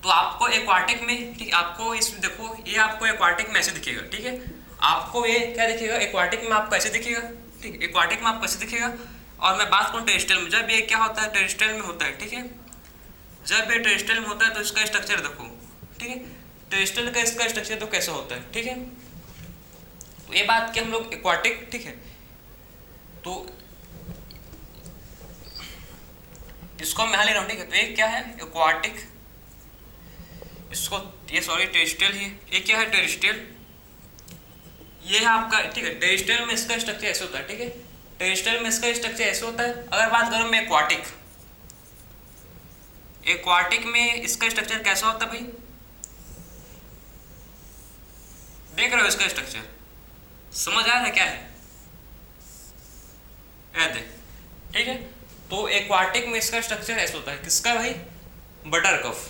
तो आपको एक्वाटिक में, ठीक, आपको इसमें देखो ये आपको एक्वाटिक में ऐसे दिखेगा, ठीक है। आपको ये क्या दिखेगा, एक्वाटिक में आपको ऐसे दिखेगा, ठीक, एक्वाटिक में आपको ऐसे दिखेगा। और मैं बात करूँ टेरेस्ट्रियल में, जब ये क्या होता है, टेरेस्ट्रियल में होता है, ठीक है, जब ये टेरेस्ट्रियल में होता है तो इसका स्ट्रक्चर देखो, ठीक है, टेरेस्ट्रियल का इसका स्ट्रक्चर तो कैसा होता है, ठीक है। तो ये बात कि हम लोग एक्वाटिक, ठीक है, तो इसको मैं यहाँ ले रहा हूँ, ठीक है। तो ये क्या है, एक्वाटिक, इसको ये सॉरी टेरेस्ट्रियल, ये क्या है, टेरेस्ट्रियल, ये है आपका, ठीक है। टेरेस्ट्रियल में इसका स्ट्रक्चर ऐसे होता है, ठीक है, टेरेस्ट्रियल में इसका स्ट्रक्चर ऐसे होता है। अगर बात करूँ मैं एक्वाटिक, एक्वाटिक में इसका स्ट्रक्चर कैसा होता है भाई, देख रहे हो इसका स्ट्रक्चर, समझ आ रहा है क्या है, देख, ठीक है। तो एक्वाटिक में इसका स्ट्रक्चर ऐसा होता है, किसका भाई, बटरकफ,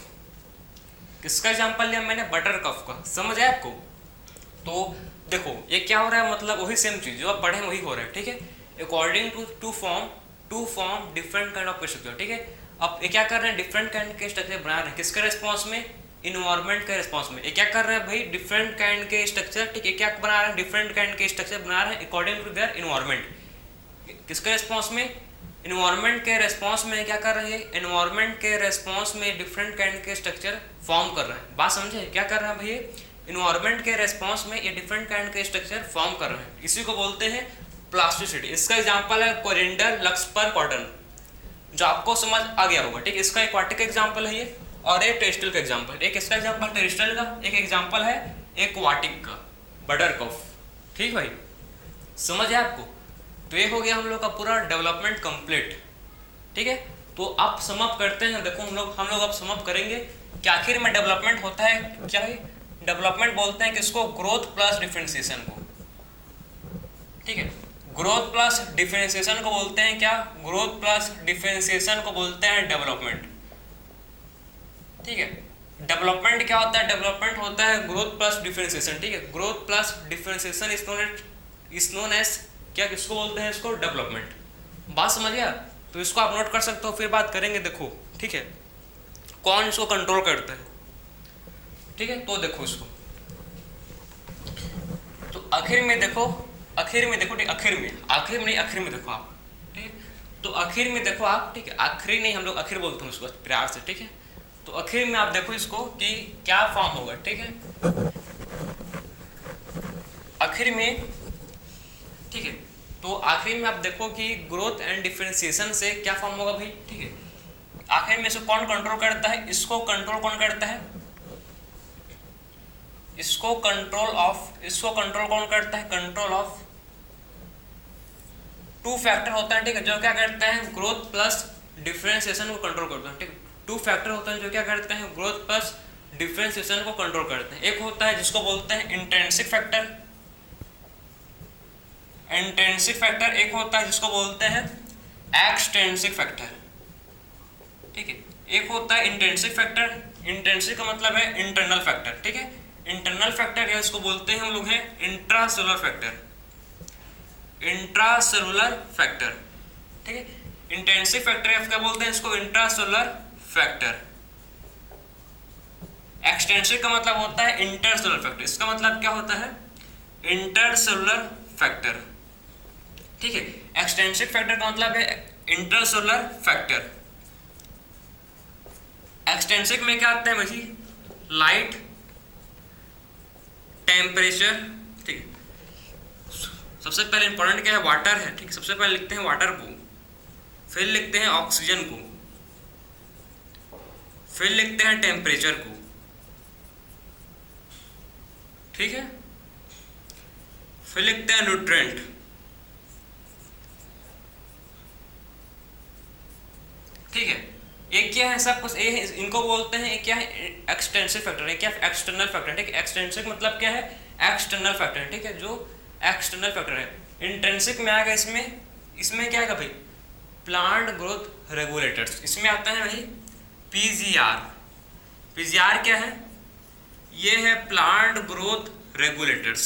किसका एग्जांपल लिया मैंने, बटरकफ का, समझ आया आपको। तो देखो ये क्या हो रहा है, मतलब वही सेम चीज जो आप पढ़े वही हो रहा है, ठीक है। According to form different kind of structure, ठीक है। अब ये क्या कर रहे हैं, डिफरेंट काइंड के स्ट्रक्चर बना रहे हैं, किसके रिस्पॉन्स में, इन्वायरमेंट के रिस्पॉन्स में। ये क्या कर रहे हैं भाई, डिफरेंट काइंड के स्ट्रक्चर, ठीक है, क्या बना रहे हैं, डिफरेंट काइंड के स्ट्रक्चर बना रहे हैं अकॉर्डिंग टू देयर इन्वायरमेंट। किसके रेस्पॉन्स में? इन्वायरमेंट के रेस्पॉन्स में क्या कर रहे हैं? इन्वायरमेंट के रेस्पॉन्स में डिफरेंट काइंड के स्ट्रक्चर फॉर्म कर रहे हैं। बात समझे क्या कर रहे हैं भैया? इन्वायरमेंट के रेस्पॉन्स में ये डिफरेंट काइंड के स्ट्रक्चर फॉर्म कर रहे हैं, इसी को बोलते हैं प्लास्टिसिटी। इसका एग्जांपल है कोरिएंडर, लक्सपर, कॉटन, जो आपको समझ आ गया होगा, ठीक। इसका एक्वाटिक एग्जांपल है ये, और एक टेरेस्ट्रियल का एग्जांपल। एक इसका एग्जांपल टेरेस्ट्रियल का, एक एग्जांपल है एक्वाटिक का, बटरकफ। ठीक भाई, समझ है आपको? तो ये हो गया हम लोग का पूरा डेवलपमेंट कंप्लीट, ठीक है। तो अब सम अप करते हैं। देखो हम लोग अब सम अप करेंगे कि आखिर में डेवलपमेंट होता है क्या है? डेवलपमेंट बोलते हैं किसको? ग्रोथ प्लस डिफरेंशिएशन को, ठीक है। ग्रोथ प्लस डिफरेंशिएशन को बोलते हैं क्या? ग्रोथ प्लस डिफरेंशिएशन को बोलते हैं डेवलपमेंट, ठीक है। डेवलपमेंट क्या होता है? डेवलपमेंट होता है ग्रोथ प्लस डिफरेंशिएशन, ठीक है। Growth plus differentiation is known as क्या? किसको बोलते हैं? इसको डेवलपमेंट। बात समझ गया? तो इसको आप नोट कर सकते हो, फिर बात करेंगे। देखो, ठीक है, कौन इसको कंट्रोल करता है, ठीक है। तो देखो इसको, तो आखिर में देखो, ठीक, आखिर में देखो आप, ठीक है। तो आखिर में देखो आप, ठीक है, आखिरी नहीं, हम लोग आखिर बोलते हैं उसको प्यार से, ठीक है। तो आखिर में आप देखो इसको कि क्या फॉर्म होगा, ठीक है, आखिर में, ठीक है। तो आखिर में आप देखो कि ग्रोथ एंड डिफरेंशिएशन से क्या फॉर्म होगा भाई, ठीक है। आखिर में इसको कौन कंट्रोल करता है? इसको कंट्रोल कौन करता है? इसको कंट्रोल कौन करता है? कंट्रोल ऑफ टू फैक्टर होता है, ठीक है, जो क्या करते हैं? ग्रोथ प्लस डिफरेंशिएशन को कंट्रोल करते हैं, ठीक। टू फैक्टर होते हैं जो क्या करते हैं? ग्रोथ प्लस डिफरेंशिएशन को कंट्रोल करते हैं। एक होता है जिसको बोलते हैं इंट्रिंसिक फैक्टर, एक होता है जिसको बोलते हैं एक्सट्रिंसिक फैक्टर, ठीक है। एक होता है इंट्रिंसिक फैक्टर, इंट्रिंसिक का मतलब है इंटरनल फैक्टर, ठीक है। इंटरनल फैक्टर या इसको बोलते हैं हम लोग हैं इंट्रासेलुलर फैक्टर, ठीक है। इंट्रिंसिक फैक्टर या क्या बोलते हैं इसको? Intracellular factor. एक्सट्रिंसिक का मतलब होता है इंटरसेलुलर फैक्टर, इसका मतलब क्या होता है? इंटरसेलुलर फैक्टर, ठीक है। एक्सट्रिंसिक फैक्टर का मतलब है इंटरसेलुलर फैक्टर। एक्सट्रिंसिक में क्या आता है भाई? लाइट, टेम्परेचर, ठीक है। सबसे पहले इंपॉर्टेंट क्या है? वाटर है, ठीक। सबसे पहले लिखते हैं वाटर को, फिर लिखते हैं ऑक्सीजन को, फिर लिखते हैं टेम्परेचर को, ठीक है, फिर लिखते हैं न्यूट्रिएंट, ठीक है। एक क्या है? सब कुछ ये है, इनको बोलते हैं, एक क्या है? एक्सटेंसिव फैक्टर, एक क्या? एक्सटर्नल फैक्टर, ठीक है। एक्सटेंसिव मतलब क्या है? एक्सटर्नल फैक्टर, ठीक है, जो एक्सटर्नल फैक्टर है। इंट्रिंसिक में आएगा इसमें क्या आएगा भाई? प्लांट ग्रोथ रेगुलेटर्स, इसमें आता है भाई पीजीआर। पीजीआर क्या है? ये है प्लांट ग्रोथ रेगुलेटर्स।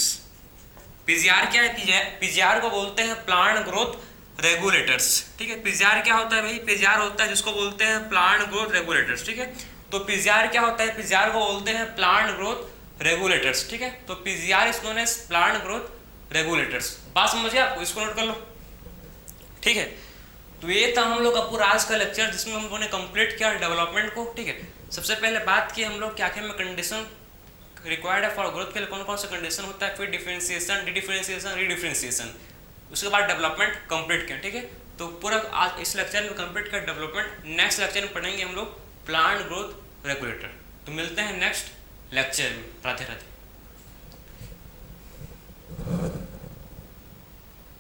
पीजीआर क्या है? पीजीआर को बोलते हैं प्लांट ग्रोथ रेगुलेटर्स, ठीक है। पीजीआर क्या होता है भाई? पीजीआर होता है जिसको बोलते हैं प्लांट ग्रोथ रेगुलेटर्स, ठीक है। तो पीजीआर क्या होता है? पीजीआर को बोलते हैं प्लांट ग्रोथ रेगुलेटर्स, ठीक है। तो PGR is known as plant growth regulators. बात समझिए आपको, इसको नोट कर लो, ठीक है। तो ये था हम लोग का पूरा आज का लेक्चर, जिसमें हम लोगों ने कंप्लीट किया डेवलपमेंट को, ठीक है। सबसे पहले बात की हम लोग कि आखिर में कंडीशन रिक्वायर्ड है फॉर ग्रोथ के लिए कौन कौन सा कंडीशन होता है, फिर डिफरेंशिएशन, डिफरेंशिएशन, रीडिफरेंशिएशन, उसके बाद डेवलपमेंट कंप्लीट किया, ठीक है। तो पूरा आज इस लेक्चर में कंप्लीट किया डेवलपमेंट। नेक्स्ट लेक्चर में पढ़ेंगे हम लोग प्लांट ग्रोथ रेगुलेटर। तो मिलते हैं नेक्स्ट लेक्चर में। राधे राधे।